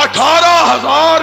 18,000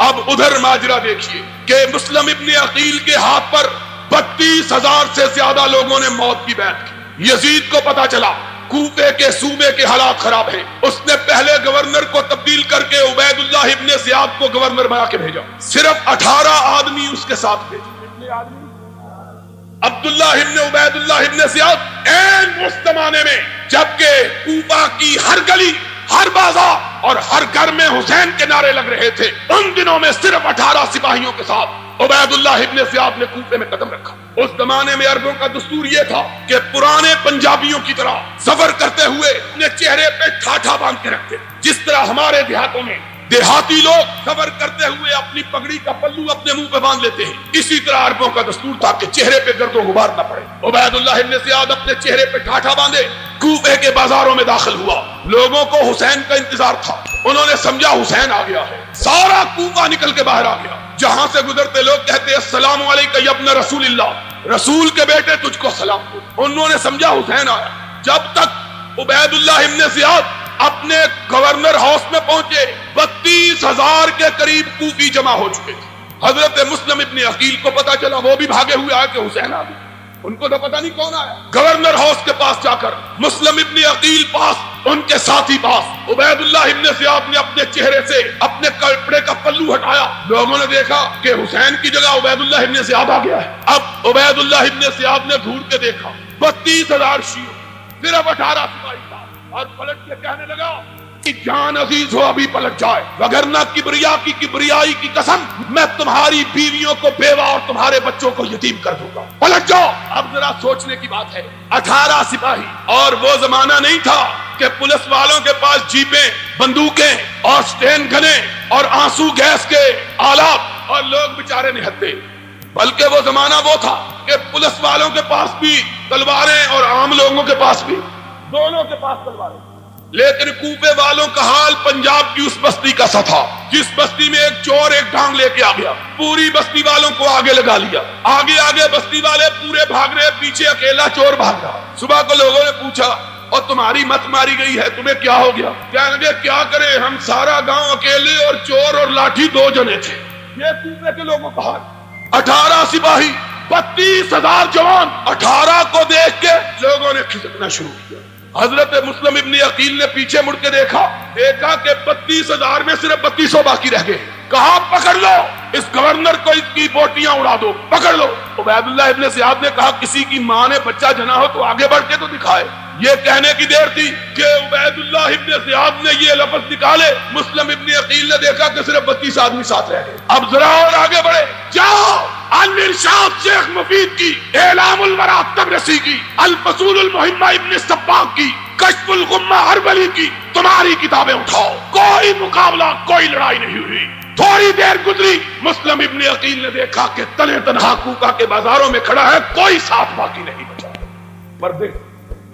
اب ادھر ماجرا دیکھیے کہ مسلم ابن عقیل کے ہاتھ پر 32,000 سے زیادہ لوگوں نے موت کی بیعت کی۔ یزید کو پتا چلا کوفے کے صوبے کے حالات خراب ہیں، اس نے پہلے گورنر کو تبدیل کر کے عبید اللہ ابن زیاد کو گورنر بنا کے بھیجا۔ صرف 18 آدمی اس کے ساتھ بھیجے۔ کتنے آدمی؟ عبداللہ ابن عبید اللہ ابن زیاد این اس زمانے میں جبکہ کوفہ کی ہر گلی، ہر بازار اور ہر گھر میں حسین کے نعرے لگ رہے تھے، ان دنوں میں صرف 18 سپاہیوں کے ساتھ عبید اللہ ابن زیاد نے کوفے میں قدم رکھا۔ اس زمانے میں عربوں کا دستور یہ تھا کہ پرانے پنجابیوں کی طرح سفر کرتے ہوئے اپنے چہرے پہ ٹھاٹھا باندھ کے رکھتے، جس طرح ہمارے دیہاتوں میں دیہاتی لوگ سفر کرتے ہوئے اپنی پگڑی کا پلو اپنے منہ پہ باندھ لیتے ہیں، اسی طرح عربوں کا دستور تھا کہ چہرے پہ گرد و غبار نہ پڑے۔ عبید اللہ ابن زیاد اپنے چہرے پہ ٹھاٹھا باندھے کوفے کے بازاروں میں داخل ہوا۔ لوگوں کو حسین کا انتظار تھا، انہوں نے سمجھا حسین آ گیا ہے، سارا کوفہ نکل کے باہر آ گیا۔ جہاں سے گزرتے لوگ کہتے السلام علیکم یا ابن رسول اللہ، رسول کے بیٹے تجھ کو سلام ہو۔ انہوں نے سمجھا حسین آیا۔ جب تک عبید اللہ ابن زیاد اپنے گورنر ہاؤس میں پہنچے 32,000 کے قریب کوفی جمع ہو چکے تھے۔ حضرت مسلم ابن عقیل کو پتا چلا، وہ بھی بھاگے ہوئے آئے کہ حسین آ گیا۔ ان کو تو پتا نہیں کون آیا۔ گورنر ہاؤس کے پاس جا کر مسلم ابن عقیل پاس، ان کے ساتھی پاس، عبید اللہ ابن زیاد نے اپنے چہرے سے اپنے کپڑے کا پلو ہٹایا۔ لوگوں نے دیکھا کہ حسین کی جگہ عبید اللہ ابن زیاد آ گیا ہے۔ اب عبید اللہ ابن زیاد نے گھور کے دیکھا 32,000 شیعہ، صرف 18 سپاہی تھا، اور پلٹ کے کہنے لگا کہ جان عزیز ہو ابھی پلٹ جائے، وگرنہ کبریائی کی قسم میں تمہاری بیویوں کو بیوہ اور تمہارے بچوں کو یتیم کر دوں گا، پلٹ جاؤ۔ اب ذرا سوچنے کی بات ہے، 18 سپاہی، اور وہ زمانہ نہیں تھا کہ پولیس والوں کے پاس جیپیں، بندوقیں اور سٹین گنیں اور آنسو گیس کے آلات اور لوگ بیچارے نہتے، بلکہ وہ زمانہ وہ تھا کہ پولیس والوں کے پاس بھی تلواریں اور عام لوگوں کے پاس بھی، دونوں کے پاس تلواریں۔ لیکن کوفے والوں کا حال پنجاب کی اس بستی کا سا تھا جس بستی میں ایک چور ایک ڈانگ لے کے آ گیا، پوری بستی والوں کو آگے لگا لیا، آگے آگے بستی والے پورے بھاگ رہے، پیچھے اکیلا چور بھاگ رہا۔ صبح کو لوگوں نے پوچھا اور تمہاری مت ماری گئی ہے، تمہیں کیا ہو گیا؟ کہنے لگے کیا کرے، ہم سارا گاؤں اکیلے اور چور اور لاٹھی 2 جنے تھے۔ یہ کوفے کے لوگوں کا حال۔ 18 سپاہی، 32,000 جوان، 18 کو دیکھ کے لوگوں نے کھسکنا شروع کیا۔ حضرت مسلم ابن عقیل نے پیچھے مڑ کے دیکھا کہ 32,000 میں صرف 3200 باقی رہ گئے۔ کہا پکڑ لو اس گورنر کو، اس کی بوٹیاں اڑا دو، پکڑ لو۔ عبید اللہ ابن زیاد نے کہا کسی کی ماں نے بچہ جنا ہو تو آگے بڑھ کے تو دکھائے۔ یہ کہنے کی دیر تھی کہ عبید اللہ ابن زیاد نے یہ لفظ نکالے، مسلم ابن عقیل نے دیکھا کہ صرف 32 آدمی ساتھ رہ گئے۔ اب ذرا اور آگے بڑھے، جاؤ الارشاد شیخ مفید کی، اعلام الورا تبرسی کی، الفصول المہمہ ابن سباق کی، کشف الغمہ اربلی کی، تمہاری کتابیں اٹھاؤ۔ کوئی مقابلہ، کوئی لڑائی نہیں ہوئی۔ تھوڑی دیر گزری، مسلم ابن عقیل نے دیکھا کہ تنہا تنہا کوفہ کے بازاروں میں کھڑا ہے، کوئی ساتھ باقی نہیں بچا۔ پردے،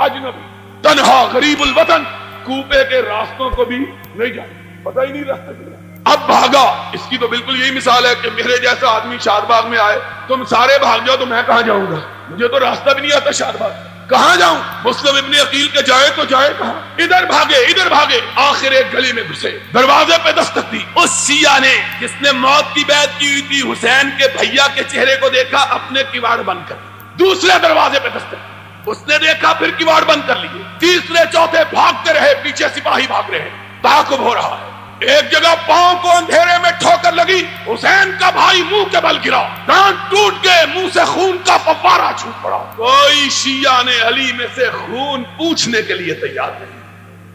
اجنبی، تنہا، غریب الوطن، کوفے کے راستوں کو بھی نہیں جانا، پتہ ہی نہیں راستے کیا۔ اب بھاگا۔ اس کی تو بالکل یہی مثال ہے کہ میرے جیسا آدمی شاد باغ میں آئے، تم سارے بھاگ جاؤ تو میں کہاں جاؤں گا، مجھے تو راستہ بھی نہیں آتا شاد باغ، کہاں جاؤں؟ مسلم ابن عقیل کے جائے تو جائے کہاں؟ ادھر بھاگے ادھر بھاگے، آخر ایک گلی میں گھسے، دروازے پہ دستک دی۔ اس شیعہ نے جس نے موت کی بیعت کی ہوئی تھی، حسین کے بھیا کے چہرے کو دیکھا، اپنے کواڑ بند کر، دوسرے دروازے پہ دستک، اس نے دیکھا پھر کواڑ بند کر لیے، تیسرے چوتھے بھاگتے رہے، پیچھے سپاہی بھاگ رہے ہیں، تعاقب ہو رہا ہے۔ ایک جگہ پاؤں کو اندھیرے میں ٹھوکر لگی، حسین کا بھائی منہ کے بل گرا، دانت ٹوٹ گئے، منہ سے خون کا فوارہ چھوٹ پڑا۔ کوئی شیعہ نے علی میں سے خون پوچھنے کے لیے تیار نہیں۔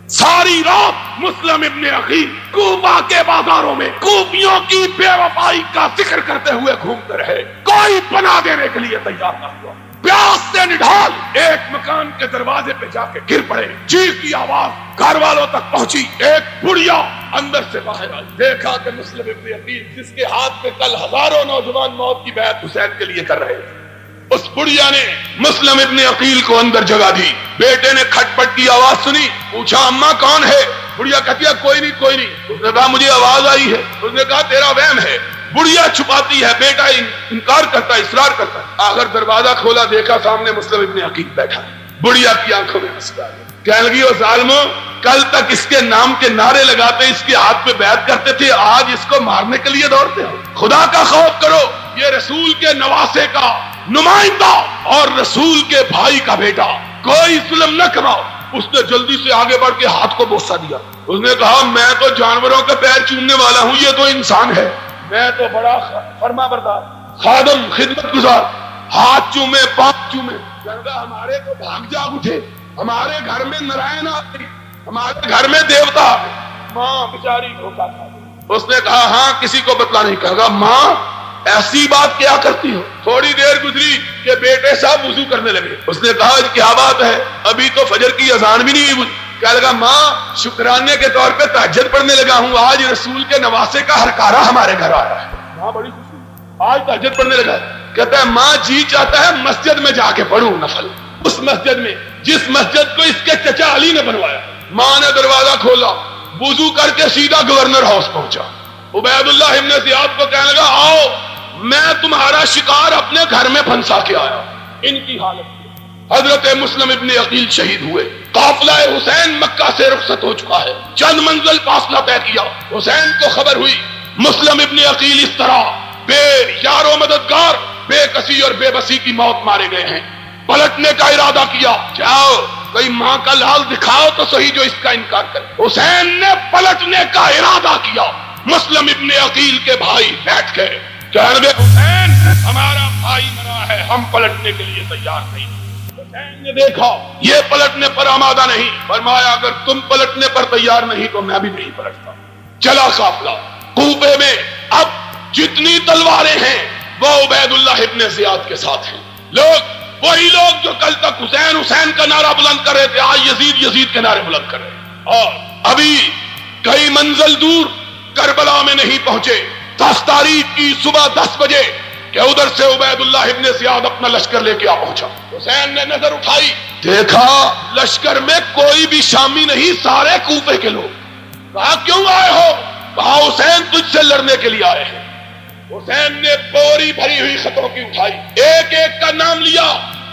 ساری رات مسلم ابن عقیل کوفہ کے بازاروں میں کوفیوں کی بے وفائی کا ذکر کرتے ہوئے گھومتے رہے، کوئی پناہ دینے کے لیے تیار نہ ہوا۔ پیاس سے نڈھال ایک مکان کے دروازے پہ جا کے گر پڑے، چیخ کی آواز گھر والوں تک پہنچی، ایک بڑھیا اندر سے باہر آئی، دیکھا کہ مسلم ابن عقیل جس کے ہاتھ میں کل ہزاروں نوجوان موت کی بیعت حسین کے لیے کر رہے تھے، اس بڑھیا نے مسلم ابن عقیل کو اندر جگہ دی۔ بیٹے نے کھٹ پٹ کی آواز سنی، پوچھا اماں کون ہے؟ بڑھیا کہتی ہے کوئی نہیں کوئی نہیں۔ اس نے کہا مجھے آواز آئی ہے۔ اس نے کہا تیرا وہم ہے۔ بڑھیا چھپاتی ہے، بیٹا انکار کرتا ہے، اصرار کرتا ہے۔ آخر دروازہ کھولا، دیکھا سامنے مسلم ابن عقیل بیٹھا ہے۔ بڑھیا کی آنکھوں میں آنسو آ گئے، کہنے لگی او ظالمو، کل تک اس کے نام کے نعرے لگاتے، اس کے ہاتھ پہ بیعت کرتے تھے، آج اس کو مارنے کے لیے دوڑتے ہو؟ خدا کا خوف کرو، یہ رسول کے نواسے کا نمائندہ اور رسول کے بھائی کا بیٹا، کوئی ظلم نہ کراؤ۔ اس نے جلدی سے آگے بڑھ کے ہاتھ کو بوسہ دیا۔ اس نے کہا میں تو جانوروں کے پیر چومنے والا ہوں، یہ تو انسان ہے، میں تو بڑا فرما بردار خادم خدمت گزار، ہاتھ چومے پاؤں چومے۔ ہمارے تو بھاگ جاگ اٹھے، ہمارے گھر میں نارائن آ گئی، ہمارے گھر میں دیوتا آ گئے۔ ماں بیچاری دھوکا کھا گئی۔ اس نے کہا ہاں کسی کو بتلا نہیں۔ کہا ماں ایسی بات کیا کرتی ہو؟ تھوڑی دیر گزری کہ بیٹے صاحب وضو کرنے لگے۔ اس نے کہا کیا بات ہے؟ ابھی تو فجر کی اذان بھی نہیں ہوئی۔ کہنے لگا ماں شکرانے کے طور پہ تہجد پڑھنے لگا ہوں، آج رسول کے نواسے کا ہرکارہ ہمارے گھر آیا ہے۔ ماں بڑی خوشی، آج تہجد پڑھنے لگا۔ کہتا ہے ماں جی چاہتا ہے مسجد میں جا کے پڑھوں نفل، اس مسجد میں جس مسجد کو اس کے چچا علی نے بنوایا۔ ماں نے دروازہ کھولا، وضو کر کے سیدھا گورنر ہاؤس پہنچا۔ عبید اللہ ابن زیاد کو کہنے لگا آؤ میں تمہارا شکار اپنے گھر میں پھنسا کے آیا۔ ان کی حالت حضرت مسلم ابن عقیل شہید ہوئے۔ قافلہ حسین مکہ سے رخصت ہو چکا ہے، چند منزل فاصلہ طے کیا۔ حسین کو خبر ہوئی مسلم ابن عقیل اس طرح بے یار و مددگار، بے کسی اور بے بسی کی موت مارے گئے ہیں۔ پلٹنے کا ارادہ کیا، جاؤ کوئی ماں کا لال دکھاؤ تو صحیح جو اس کا انکار کرے۔ حسین نے پلٹنے کا ارادہ کیا، مسلم ابن عقیل کے بھائی بیٹھ گئے، کہنے لگے حسین ہمارا بھائی مرا ہے، ہم پلٹنے کے لیے تیار نہیں۔ حسین نے دیکھا یہ پلٹنے پر آمادہ نہیں، فرمایا اگر تم پلٹنے پر تیار نہیں تو میں بھی نہیں پلٹتا۔ چلا قافلہ کوفے میں، اب جتنی تلواریں ہیں وہ عبید اللہ ابن زیاد کے ساتھ ہیں۔ لوگ وہی لوگ جو کل تک حسین حسین کا نعرہ بلند کر رہے تھے، آج یزید یزید کے نعرے بلند کر رہے ہیں۔ اور ابھی کئی منزل دور کربلا میں نہیں پہنچے، 10 تاریخ کی صبح 10 بجے کہ ادھر سے عبید اللہ ابن زیاد اپنا لشکر لے کے آ پہنچا۔ حسین نے نظر اٹھائی، دیکھا لشکر میں کوئی بھی شامی نہیں، سارے کوفے کے لوگ۔ کہا کیوں آئے ہو؟ کہا حسین تجھ سے لڑنے کے لیے آئے ہیں۔ حسین نے بوری بھری ہوئی خطوں کی اٹھائی، ایک ایک کا نام لیا،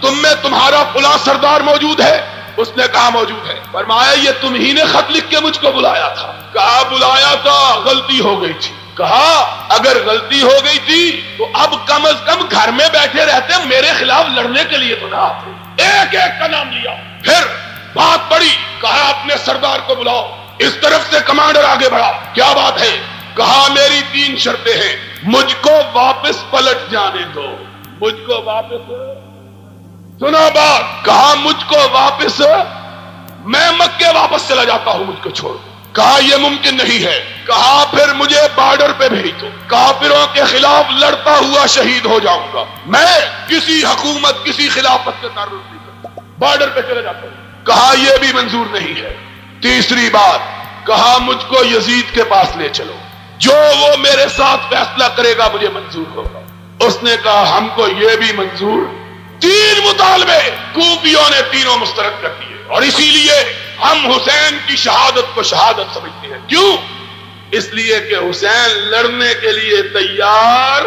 تم میں تمہارا فلاں سردار موجود ہے؟ اس نے کہا موجود ہے۔ فرمایا یہ تم ہی نے خط لکھ کے مجھ کو بلایا تھا؟ کہا بلایا تھا، غلطی ہو گئی تھی۔ کہا اگر غلطی ہو گئی تھی تو اب کم از کم گھر میں بیٹھے رہتے، میرے خلاف لڑنے کے لیے تو نہ آتے۔ ایک ایک کا نام لیا، پھر بات بڑی، کہا اپنے سردار کو بلاؤ۔ اس طرف سے کمانڈر آگے بڑھا، کیا بات ہے؟ کہا میری 3 شرطیں ہیں، مجھ کو واپس پلٹ جانے دو، مجھ کو واپس، سنا بات، کہا مجھ کو واپس، میں مکے واپس چلا جاتا ہوں، مجھ کو چھوڑ۔ کہا یہ ممکن نہیں ہے۔ کہا پھر مجھے بارڈر پہ بھیج دو، کافروں کے خلاف لڑتا ہوا شہید ہو جاؤں گا، میں کسی حکومت کسی خلافت سے تعلق نہیں کرتا، بارڈر پہ چلے جاتا ہوں۔ کہا یہ بھی منظور نہیں ہے۔ تیسری بات، کہا مجھ کو یزید کے پاس لے چلو، جو وہ میرے ساتھ فیصلہ کرے گا مجھے منظور ہوگا۔ اس نے کہا ہم کو یہ بھی منظور۔ 3 مطالبے کوفیوں نے تینوں مسترد کر دیے، اور اسی لیے ہم حسین کی شہادت کو شہادت سمجھتے ہیں۔ کیوں؟ اس لیے کہ حسین لڑنے کے لیے تیار